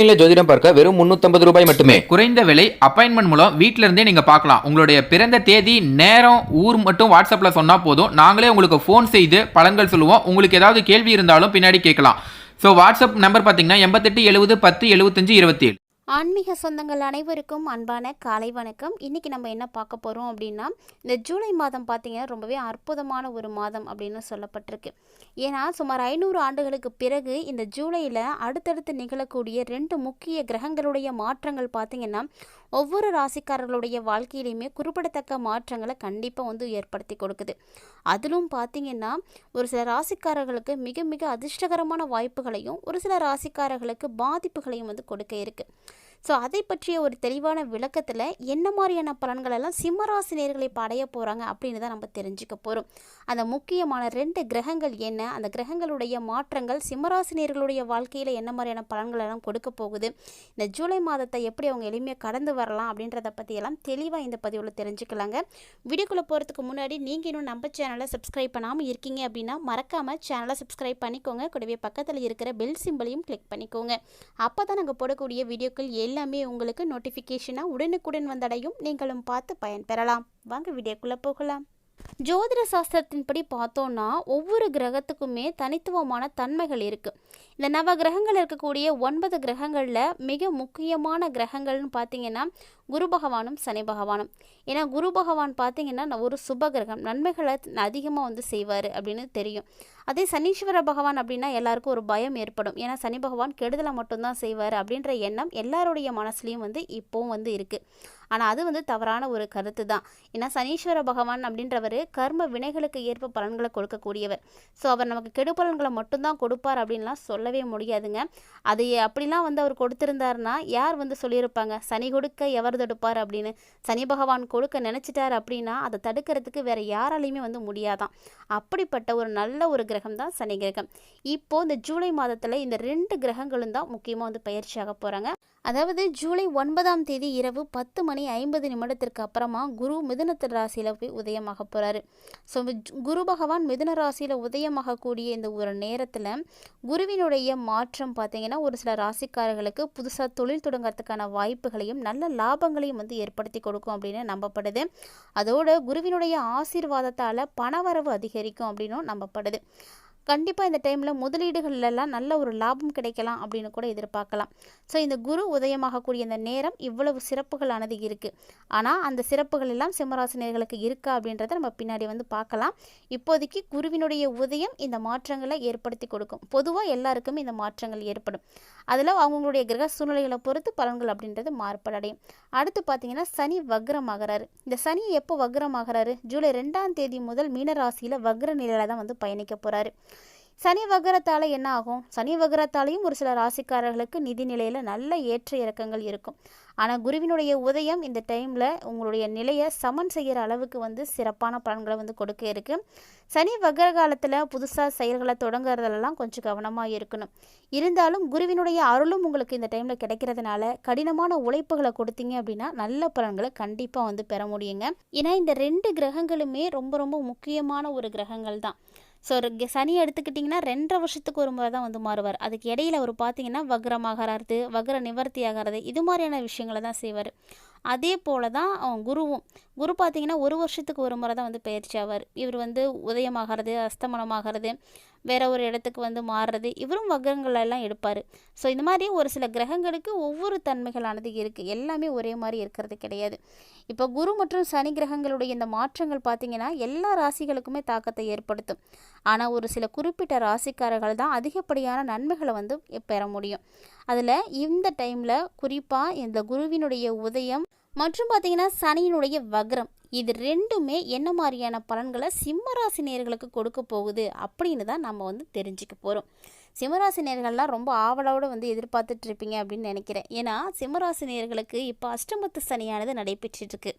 இல்ல ஜோதிடம் பார்க்க வெறும் 350 ரூபாய் மட்டுமே. குறைந்த விலை அப்பாயின்மெண்ட் மூலம் வீட்ல இருந்தே நீங்க பார்க்கலாம். உங்களுடைய பிறந்த தேதி, நேரம், ஊர் மட்டும் வாட்ஸ்அப்ல சொன்னா போதும். நாங்களே உங்களுக்கு ஃபோன் செய்து பலன்கள் சொல்லுவோம். உங்களுக்கு ஏதாவது கேள்வி இருந்தாலும் பின்னாடி கேட்கலாம். ஸோ வாட்ஸ்அப் நம்பர் பார்த்தீங்கன்னா 88 70 10 75 27. ஆன்மீக சொந்தங்கள் அனைவருக்கும் அன்பான காலை வணக்கம். இன்றைக்கி நம்ம என்ன பார்க்க போகிறோம் அப்படின்னா, இந்த ஜூலை மாதம் பார்த்திங்கன்னா ரொம்பவே அற்புதமான ஒரு மாதம் அப்படின்னு சொல்லப்பட்டிருக்கு. ஏன்னா சுமார் 500 ஆண்டுகளுக்கு பிறகு இந்த ஜூலையில் அடுத்தடுத்து நிகழக்கூடிய 2 முக்கிய கிரகங்களுடைய மாற்றங்கள் பார்த்திங்கன்னா ஒவ்வொரு ராசிக்காரர்களுடைய வாழ்க்கையிலையுமே குறிப்பிடத்தக்க மாற்றங்களை கண்டிப்பாக வந்து ஏற்படுத்தி கொடுக்குது. அதிலும் பார்த்திங்கன்னா ஒரு சில ராசிக்காரர்களுக்கு மிக மிக அதிர்ஷ்டகரமான வாய்ப்புகளையும் ஒரு சில ராசிக்காரர்களுக்கு பாதிப்புகளையும் வந்து கொடுக்க இருக்குது. ஸோ அதை பற்றிய ஒரு தெளிவான விளக்கத்தில் என்ன மாதிரியான பலன்களெல்லாம் சிம்மராசி நேயர்களை இப்போ அடைய போகிறாங்க அப்படின்னு தான் நம்ம தெரிஞ்சுக்க போகிறோம். அந்த முக்கியமான 2 கிரகங்கள் என்ன, அந்த கிரகங்களுடைய மாற்றங்கள் சிம்மராசி நேயர்களுடைய வாழ்க்கையில் என்ன மாதிரியான பலன்களெல்லாம் கொடுக்க போகுது, இந்த ஜூலை மாதத்தை எப்படி அவங்க எளிமையாக கடந்து வரலாம் அப்படின்றத பற்றியெல்லாம் தெளிவாக இந்த பதிவில் தெரிஞ்சுக்கலாங்க. வீடியோக்குள்ளே போகிறதுக்கு முன்னாடி நீங்கள் இன்னும் நம்ம சேனலை சப்ஸ்கிரைப் பண்ணாமல் இருக்கீங்க அப்படின்னா மறக்காமல் சேனலை சப்ஸ்கிரைப் பண்ணிக்கோங்க. கூடவே பக்கத்தில் இருக்கிற பெல் சிம்பிளையும் கிளிக் பண்ணிக்கோங்க. அப்போ தான் நாங்கள் போடக்கூடிய வீடியோக்கள் எல்லாமே உங்களுக்கு நோட்டிஃபிகேஷனாக உடனுக்குடன் வந்தடையும். நீங்களும் பார்த்து பயன்பெறலாம். வாங்க வீடியோக்குள்ளே போகலாம். ஜோதிட சாஸ்திரத்தின்படி பார்த்தோன்னா ஒவ்வொரு கிரகத்துக்குமே தனித்துவமான தன்மைகள் இருக்குது. இந்த நவ கிரகங்கள் இருக்கக்கூடிய 9 கிரகங்களில் மிக முக்கியமான கிரகங்கள்னு பார்த்திங்கன்னா குரு பகவானும் சனி பகவானும். ஏன்னா குரு பகவான் பார்த்திங்கன்னா ஒரு சுப கிரகம், நன்மைகளை அதிகமாக வந்து செய்வார் அப்படின்னு தெரியும். அதே சனீஸ்வர பகவான் அப்படின்னா எல்லாருக்கும் ஒரு பயம் ஏற்படும். ஏன்னா சனி பகவான் கெடுதலை மட்டும்தான் செய்வார் அப்படின்ற எண்ணம் எல்லாருடைய மனசுலையும் வந்து இப்போவும் வந்து இருக்குது. ஆனால் அது வந்து தவறான ஒரு கருத்து தான். ஏன்னா சனீஸ்வர பகவான் அப்படின்றவர் கர்ம வினைகளுக்கு ஏற்ப பலன்களை கொடுக்கக்கூடியவர். ஸோ அவர் நமக்கு கெடு பலன்களை மட்டும்தான் கொடுப்பார் அப்படின்லாம் சொல்லவே முடியாதுங்க. அது அப்படிலாம் வந்து அவர் கொடுத்துருந்தாருன்னா யார் வந்து சொல்லியிருப்பாங்க சனி கொடுக்க எவர் தடுப்பார் அப்படின்னு. சனி பகவான் கொடுக்க நினச்சிட்டார் அப்படின்னா அதை தடுக்கிறதுக்கு வேறு யாராலையுமே வந்து முடியாதான். அப்படிப்பட்ட ஒரு நல்ல ஒரு கிரகம் தான் சனி கிரகம். இப்போது இந்த ஜூலை மாதத்தில் இந்த 2 கிரகங்களும் தான் முக்கியமாக வந்து பயிற்சியாக போகிறாங்க. அதாவது ஜூலை 9ஆம் தேதி இரவு 10:50 அப்புறமா குரு மிதுன ராசியில் போய் உதயமாக போகிறாரு. ஸோ குரு பகவான் மிதுன ராசியில் உதயமாகக்கூடிய இந்த ஒரு நேரத்தில் குருவினுடைய மாற்றம் பார்த்திங்கன்னா ஒரு சில ராசிக்காரர்களுக்கு புதுசாக தொழில் தொடங்கிறதுக்கான வாய்ப்புகளையும் நல்ல லாபங்களையும் வந்து ஏற்படுத்தி கொடுக்கும் அப்படின்னு நம்பப்படுது. அதோடு குருவினுடைய ஆசீர்வாதத்தால் பணவரவு அதிகரிக்கும் அப்படின்னும் நம்பப்படுது. கண்டிப்பாக இந்த டைமில் முதலீடுகள்லாம் நல்ல ஒரு லாபம் கிடைக்கலாம் அப்படின்னு கூட எதிர்பார்க்கலாம். ஸோ இந்த குரு உதயமாகக்கூடிய இந்த நேரம் இவ்வளவு சிறப்புகளானது இருக்குது. ஆனால் அந்த சிறப்புகள் எல்லாம் சிம்மராசினியர்களுக்கு இருக்கா அப்படின்றத நம்ம பின்னாடி வந்து பார்க்கலாம். இப்போதைக்கு குருவினுடைய உதயம் இந்த மாற்றங்களை ஏற்படுத்தி கொடுக்கும். பொதுவாக எல்லாருக்குமே இந்த மாற்றங்கள் ஏற்படும். அதில் அவங்களுடைய கிரக சூழ்நிலைகளை பொறுத்து பலன்கள் அப்படின்றது மாறுபடையும். அடுத்து பார்த்திங்கன்னா சனி வக்ரமாகிறாரு. இந்த சனி எப்போ வக்ரமாகிறாரு? ஜூலை 2ஆம் தேதி முதல் மீனராசியில் வக்ர நிலையில் தான் வந்து பயணிக்க போகிறாரு. சனி வக்ரத்தால் என்ன ஆகும்? சனி வக்ரத்தாலையும் ஒரு சில ராசிக்காரர்களுக்கு நிதி நிலையில் நல்ல ஏற்ற இறக்கங்கள் இருக்கும். ஆனால் குருவினுடைய உதயம் இந்த டைமில் உங்களுடைய நிலையை சமன் செய்கிற அளவுக்கு வந்து சிறப்பான பலன்களை வந்து கொடுக்க இருக்குது. சனி வக்ர காலத்தில் புதுசாக செயல்களை தொடங்குறதுலாம் கொஞ்சம் கவனமாக இருக்கணும். இருந்தாலும் குருவினுடைய அருளும் உங்களுக்கு இந்த டைமில் கிடைக்கிறதுனால கடினமான உழைப்புகளை கொடுத்தீங்க அப்படின்னா நல்ல பலன்களை கண்டிப்பாக வந்து பெற முடியுங்க. ஏன்னா இந்த 2 கிரகங்களுமே ரொம்ப ரொம்ப முக்கியமான ஒரு கிரகங்கள் தான். ஸோ சனி எடுத்துக்கிட்டிங்கன்னா 2.5 வருஷத்துக்கு ஒரு முறை தான் வந்து மாறுவார். அதுக்கு இடையில் அவர் பார்த்திங்கன்னா வக்ரமாகறது, வக்ர நிவர்த்தி ஆகிறது, இது மாதிரியான விஷயங்களை தான் செய்வார். அதே போல் தான் குருவும். குரு பார்த்திங்கன்னா 1 வருஷத்துக்கு ஒரு முறை தான் வந்து பயிற்சி ஆவார். இவர் வந்து உதயமாகிறது, அஸ்தமனமாகிறது, வேறு ஒரு இடத்துக்கு வந்து மாறுறது, இவரும் வக்ரங்களெல்லாம் எடுப்பார். ஸோ இந்த மாதிரி ஒரு சில கிரகங்களுக்கு ஒவ்வொரு தன்மைகளானது இருக்குது. எல்லாமே ஒரே மாதிரி இருக்கிறது கிடையாது. இப்போ குரு மற்றும் சனி கிரகங்களுடைய இந்த மாற்றங்கள் பார்த்திங்கன்னா எல்லா ராசிகளுக்குமே தாக்கத்தை ஏற்படுத்தும். ஆனால் ஒரு சில குறிப்பிட்ட ராசிக்காரர்கள் தான் அதிகப்படியான நன்மைகளை வந்து பெற முடியும். அதில் இந்த டைமில் குறிப்பாக இந்த குருவினுடைய உதயம் மற்றும் பார்த்திங்கன்னா சனியினுடைய வக்ரம், இது 2மே என்ன மாதிரியான பலன்களை சிம்மராசி நேயர்களுக்கு கொடுக்க போகுது அப்படின்னு தான் நம்ம வந்து தெரிஞ்சுக்க போகிறோம். சிம்மராசி நேயர்கள்லாம் ரொம்ப ஆவலோடு வந்து எதிர்பார்த்துட்டு இருப்பீங்க அப்படின்னு நினைக்கிறேன். ஏன்னா சிம்மராசி நேயர்களுக்கு இப்போ அஷ்டமத்து சனியானது நடைபெற்றிருக்கு.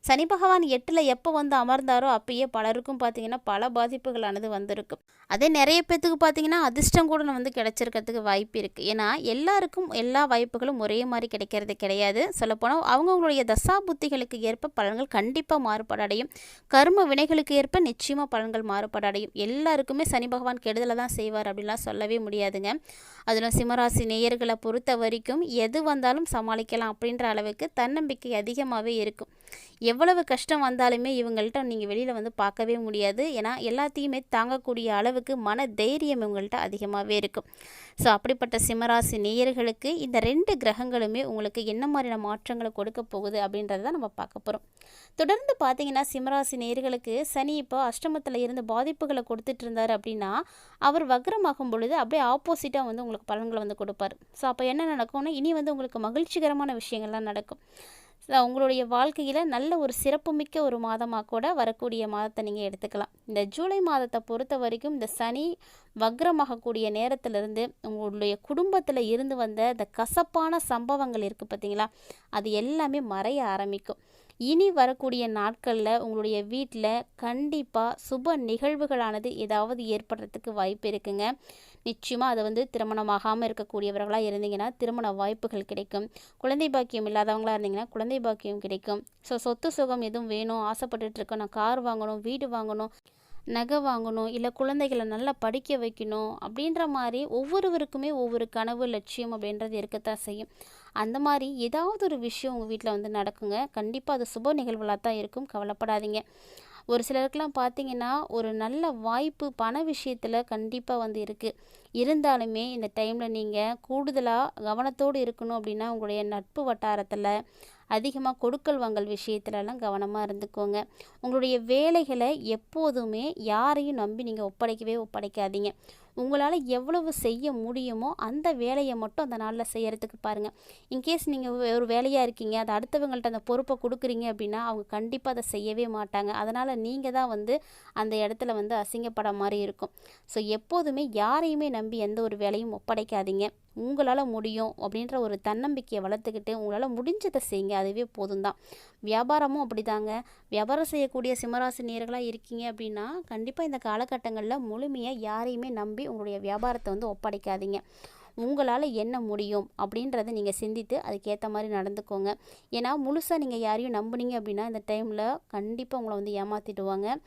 சனி பகவான் 8ல் எப்போ வந்து அமர்ந்தாரோ அப்பயே பலருக்கும் பார்த்திங்கன்னா பல பாதிப்புகளானது வந்திருக்கும். அதே நிறைய பேர்த்துக்கு பார்த்திங்கன்னா அதிர்ஷ்டம் கூட வந்து கிடைச்சிருக்கிறதுக்கு வாய்ப்பு இருக்குது. ஏன்னா எல்லாருக்கும் எல்லா வாய்ப்புகளும் ஒரே மாதிரி கிடைக்கிறது கிடையாது. சொல்லப்போனால் அவங்கவுங்களுடைய தசா புத்திகளுக்கு ஏற்ப பலன்கள் கண்டிப்பாக மாறுபாடு அடையும். கர்ம வினைகளுக்கு ஏற்ப நிச்சயமாக பலன்கள் மாறுபாடு அடையும். எல்லாருக்குமே சனி பகவான் கெடுதலை தான் செய்வார் அப்படின்லாம் சொல்லவே முடியாதுங்க. அதில் சிம்மராசி நேயர்களை பொறுத்த வரைக்கும் எது வந்தாலும் சமாளிக்கலாம் அப்படின்ற அளவுக்கு தன்னம்பிக்கை அதிகமாகவே இருக்கும். எவ்வளவு கஷ்டம் வந்தாலுமே இவங்கள்ட்ட நீங்கள் வெளியில் வந்து பார்க்கவே முடியாது. ஏன்னா எல்லாத்தையுமே தாங்கக்கூடிய அளவுக்கு மன தைரியம் இவங்கள்ட்ட அதிகமாகவே இருக்கும். ஸோ அப்படிப்பட்ட சிம்மராசி நேயர்களுக்கு இந்த 2 கிரகங்களுமே உங்களுக்கு என்ன மாதிரியான மாற்றங்களை கொடுக்க போகுது அப்படின்றத தான் நம்ம பார்க்க போகிறோம். தொடர்ந்து பார்த்தீங்கன்னா சிம்மராசி நேயர்களுக்கு சனி இப்போ அஷ்டமத்தில் இருந்து பாதிப்புகளை கொடுத்துட்டு இருந்தார் அப்படின்னா, அவர் வக்ரமாகும் பொழுது அப்படியே ஆப்போசிட்டாக வந்து உங்களுக்கு பலன்களை வந்து கொடுப்பார். ஸோ அப்போ என்ன நடக்கும்னா, இனி வந்து உங்களுக்கு மகிழ்ச்சிகரமான விஷயங்கள்லாம் நடக்கும். உங்களுடைய வாழ்க்கையில் நல்ல ஒரு சிறப்புமிக்க ஒரு மாதமாக கூட வரக்கூடிய மாதத்தை நீங்கள் எடுத்துக்கலாம். இந்த ஜூலை மாதத்தை பொறுத்த வரைக்கும் இந்த சனி வக்ரமாகக்கூடிய நேரத்திலிருந்து உங்களுடைய குடும்பத்தில் இருந்து வந்த இந்த கசப்பான சம்பவங்கள் இருக்குது பார்த்தீங்களா, அது எல்லாமே மறைய ஆரம்பிக்கும். இனி வரக்கூடிய நாட்களில் உங்களுடைய வீட்டில் கண்டிப்பாக சுப நிகழ்வுகளானது ஏதாவது ஏற்படுறதுக்கு வாய்ப்பு இருக்குங்க. நிச்சயமாக அது வந்து திருமணமாகாமல் இருக்கக்கூடியவர்களாக இருந்தீங்கன்னா திருமண வாய்ப்புகள் கிடைக்கும். குழந்தை பாக்கியம் இல்லாதவங்களாக இருந்தீங்கன்னா குழந்தை பாக்கியம் கிடைக்கும். சொத்து சுகம் எதுவும் வேணும் ஆசைப்பட்டுட்டு இருக்கோம், நான் கார் வாங்கணும், வீடு வாங்கணும், நகை வாங்கணும், இல்லை குழந்தைகளை நல்லா படிக்க வைக்கணும் அப்படின்ற மாதிரி ஒவ்வொருவருக்குமே ஒவ்வொரு கனவு லட்சியம் அப்படின்றது இருக்கத்தான் செய்யும். அந்த மாதிரி ஏதாவது ஒரு விஷயம் உங்கள் வீட்டில் வந்து நடக்குங்க. கண்டிப்பாக அது சுப நிகழ்வுகளாக தான் இருக்கும், கவலைப்படாதீங்க. ஒரு சிலருக்கெல்லாம் பார்த்தீங்கன்னா ஒரு நல்ல வாய்ப்பு பண விஷயத்தில் கண்டிப்பாக வந்து இருக்குது. இருந்தாலுமே இந்த டைமில் நீங்கள் கூடுதலாக கவனத்தோடு இருக்கணும். அப்படின்னா உங்களுடைய நட்பு வட்டாரத்தில் அதிகமாக கொடுக்கல் வாங்கல் விஷயத்துலலாம் கவனமாக இருந்துக்கோங்க. உங்களுடைய வேலைகளை எப்போதுமே யாரையும் நம்பி நீங்கள் ஒப்படைக்காதீங்க. உங்களால் எவ்வளவு செய்ய முடியுமோ அந்த வேலையை மட்டும் அந்த நாளில் செய்கிறதுக்கு பாருங்கள். இன்கேஸ் நீங்கள் ஒரு வேலையாக இருக்கீங்க, அதை அடுத்தவங்கள்ட்ட அந்த பொறுப்பை கொடுக்குறீங்க அப்படின்னா அவங்க கண்டிப்பாக அதை செய்யவே மாட்டாங்க. அதனால் நீங்கள் தான் வந்து அந்த இடத்துல வந்து அசிங்கப்பட மாதிரி இருக்கும். ஸோ எப்போதுமே யாரையுமே நம்பி எந்த ஒரு வேலையும் ஒப்படைக்காதீங்க. உங்களால் முடியும் அப்படின்ற ஒரு தன்னம்பிக்கையை வளர்த்துக்கிட்டு உங்களால் முடிஞ்சதை செய்யுங்க, அதுவே போதும் தான். வியாபாரமும் அப்படி தாங்க. வியாபாரம் செய்யக்கூடிய சிம்மராசி நேயர்களாக இருக்கீங்க அப்படின்னா கண்டிப்பாக இந்த காலகட்டங்களில் முழுமையாக யாரையுமே நம்பி உங்களுடைய வியாபாரத்தை வந்து ஒப்படைக்காதீங்க. உங்களால் என்ன முடியும் அப்படின்றத நீங்கள் சிந்தித்து அதுக்கேற்ற மாதிரி நடந்துக்கோங்க. ஏன்னா முழுசாக நீங்கள் யாரையும் நம்புனீங்க அப்படின்னா இந்த டைமில் கண்டிப்பாக உங்களை வந்து ஏமாற்றிடுவாங்க.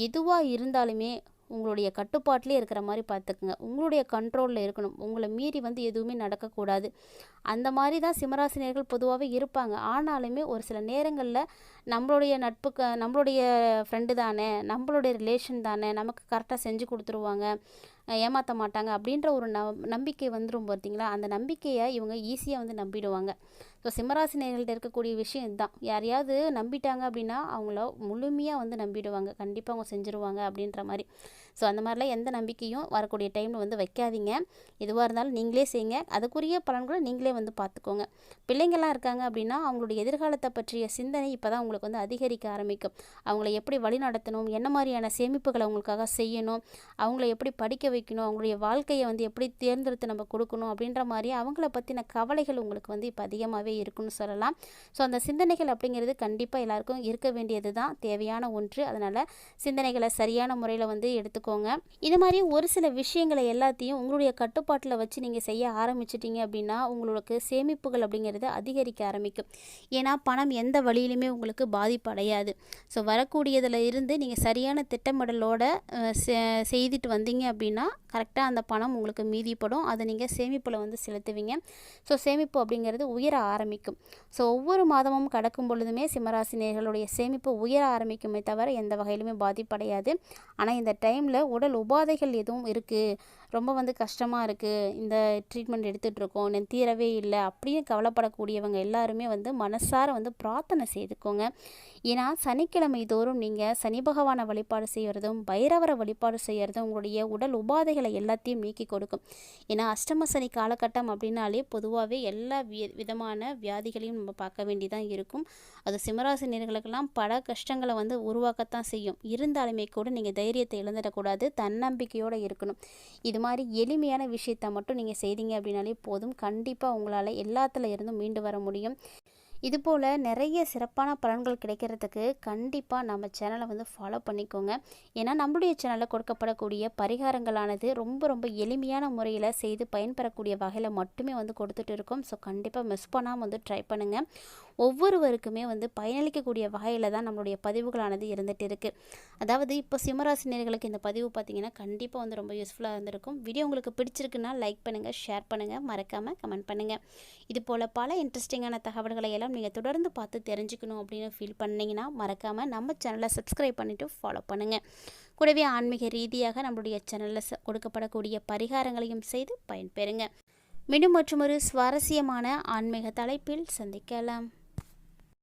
எதுவாக இருந்தாலுமே உங்களுடைய கட்டுப்பாட்டிலே இருக்கிற மாதிரி பார்த்துக்குங்க. உங்களுடைய கண்ட்ரோலில் இருக்கணும். உங்களை மீறி வந்து எதுவுமே நடக்கக்கூடாது. அந்த மாதிரி தான் சிம்மராசினியர்கள் பொதுவாகவே இருப்பாங்க. ஆனாலுமே ஒரு சில நேரங்களில் நம்மளுடைய நம்மளுடைய ஃப்ரெண்டு தானே, நம்மளுடைய ரிலேஷன் தானே, நமக்கு கரெக்டாக செஞ்சு கொடுத்துருவாங்க, ஏமாற்ற மாட்டாங்க அப்படின்ற ஒரு நம்பிக்கை வந்துடும் பார்த்தீங்களா. அந்த நம்பிக்கையை இவங்க ஈஸியாக வந்து நம்பிடுவாங்க. ஸோ சிம்மராசினியர்கள்ட்ட இருக்கக்கூடிய விஷயம் இதுதான். யாரையாவது நம்பிட்டாங்க அப்படின்னா அவங்கள முழுமையாக வந்து நம்பிடுவாங்க, கண்டிப்பாக அவங்க செஞ்சுருவாங்க அப்படின்ற மாதிரி. ஸோ அந்த மாதிரிலாம் எந்த நம்பிக்கையும் வரக்கூடிய டைமில் வந்து வைக்காதீங்க. எதுவாக இருந்தாலும் நீங்களே செய்யுங்க, அதுக்குரிய பலன்களை நீங்களே வந்து பார்த்துக்கோங்க. பிள்ளைங்கள்லாம் இருக்காங்க அப்படின்னா அவங்களுடைய எதிர்காலத்தை பற்றிய சிந்தனை இப்போ தான் உங்களுக்கு வந்து அதிகரிக்க ஆரம்பிக்கும். அவங்கள எப்படி வழி நடத்தணும், என்ன மாதிரியான சேமிப்புகளை அவங்களுக்காக செய்யணும், அவங்கள எப்படி படிக்க வைக்கணும், அவங்களுடைய வாழ்க்கையை வந்து எப்படி தேர்ந்தெடுத்து நம்ம கொடுக்கணும் அப்படின்ற மாதிரி அவங்கள பற்றின கவலைகள் உங்களுக்கு வந்து இப்போ அதிகமாகவே இருக்குன்னு சொல்லலாம். ஸோ அந்த சிந்தனைகள் அப்படிங்கிறது கண்டிப்பாக எல்லாருக்கும் இருக்க வேண்டியது தான், தேவையான ஒன்று. அதனால் சிந்தனைகளை சரியான முறையில் வந்து எடுத்துக்கோங்க. இது மாதிரி ஒரு சில விஷயங்களை எல்லாத்தையும் உங்களுடைய கட்டுப்பாட்டில் வச்சு நீங்கள் செய்ய ஆரம்பிச்சிட்டிங்க அப்படின்னா உங்களுக்கு சேமிப்புகள் அப்படிங்கிறது அதிகரிக்க ஆரம்பிக்கும். ஏன்னா பணம் எந்த வழியிலுமே உங்களுக்கு பாதிப்பு அடையாது. ஸோ வரக்கூடியதில் இருந்து நீங்கள் சரியான திட்டமிடலோடு செய்துட்டு வந்தீங்க அப்படின்னா கரெக்டாக அந்த பணம் உங்களுக்கு மீதிப்படும். அதை நீங்கள் சேமிப்பில் வந்து செலுத்துவீங்க. ஸோ சேமிப்பு அப்படிங்கிறது உயர ஆரம்பிக்கும். ஸோ ஒவ்வொரு மாதமும் கடக்கும் பொழுதுமே சிம்மராசினியர்களுடைய சேமிப்பு உயர ஆரம்பிக்குமே தவிர எந்த வகையிலுமே பாதிப்படையாது. ஆனால் இந்த டைமில் உடல் உபாதைகள் எதுவும் இருக்குது, ரொம்ப வந்து கஷ்டமாக இருக்குது, இந்த ட்ரீட்மெண்ட் எடுத்துகிட்ருக்கோம், நான் தீரவே இல்லை அப்படின்னு கவலைப்படக்கூடியவங்க எல்லாருமே வந்து மனசார வந்து பிரார்த்தனை செய்துக்கோங்க. ஏன்னா சனிக்கிழமை தோறும் நீங்கள் சனி பகவானை வழிபாடு செய்கிறதும் பைரவரை வழிபாடு செய்கிறதும் உங்களுடைய உடல் உபாதைகளை எல்லாத்தையும் நீக்கி கொடுக்கும். ஏன்னா அஷ்டம சனி காலகட்டம் அப்படின்னாலே பொதுவாகவே எல்லா விதமான வியாதிகளையும் நம்ம பார்க்க வேண்டியதான் இருக்கும். அது சிம்மராசினியர்களுக்கெல்லாம் பல கஷ்டங்களை வந்து உருவாக்கத்தான் செய்யும். இருந்தாலுமே கூட நீங்கள் தைரியத்தை இழந்துடக்கூடாது, தன்னம்பிக்கையோடு இருக்கணும். இது மாதிரி எளிமையான விஷயத்தை மட்டும் நீங்கள் செய்தீங்க அப்படின்னாலே போதும், கண்டிப்பாக உங்களால் எல்லாத்துல இருந்தும் மீண்டு வர முடியும். இதுபோல் நிறைய சிறப்பான பலன்கள் கிடைக்கிறதுக்கு கண்டிப்பாக நம்ம சேனலை வந்து ஃபாலோ பண்ணிக்கோங்க. ஏன்னா நம்மளுடைய சேனலில் கொடுக்கப்படக்கூடிய பரிகாரங்களானது ரொம்ப ரொம்ப எளிமையான முறையில் செய்து பயன்பெறக்கூடிய வகையில் மட்டுமே வந்து கொடுத்துட்டு இருக்கோம். ஸோ கண்டிப்பாக மிஸ் பண்ணாமல் வந்து ட்ரை பண்ணுங்கள். ஒவ்வொருவருக்குமே வந்து பயனளிக்கக்கூடிய வகையில் தான் நம்மளுடைய பதிவுகளானது இருந்துகிட்டு இருக்குது. அதாவது இப்போ சிம்மராசினியர்களுக்கு இந்த பதிவு பார்த்திங்கன்னா கண்டிப்பாக வந்து ரொம்ப யூஸ்ஃபுல்லாக இருந்திருக்கும். வீடியோ உங்களுக்கு பிடிச்சிருக்குன்னா லைக் பண்ணுங்கள், ஷேர் பண்ணுங்கள், மறக்காமல் கமெண்ட் பண்ணுங்கள். இது போல் பல இன்ட்ரெஸ்டிங்கான தகவல்களை எல்லாம் நீங்கள் தொடர்ந்து பார்த்து தெரிஞ்சுக்கணும் அப்படின்னு ஃபீல் பண்ணிங்கன்னா மறக்காமல் நம்ம சேனலை சப்ஸ்கிரைப் பண்ணிவிட்டு ஃபாலோ பண்ணுங்கள். கூடவே ஆன்மீக ரீதியாக நம்மளுடைய சேனலில் கொடுக்கப்படக்கூடிய பரிகாரங்களையும் செய்து பயன்பெறுங்க. மீண்டும் மற்றொரு சுவாரஸ்யமான ஆன்மீக தலைப்பில் சந்திக்கலாம்.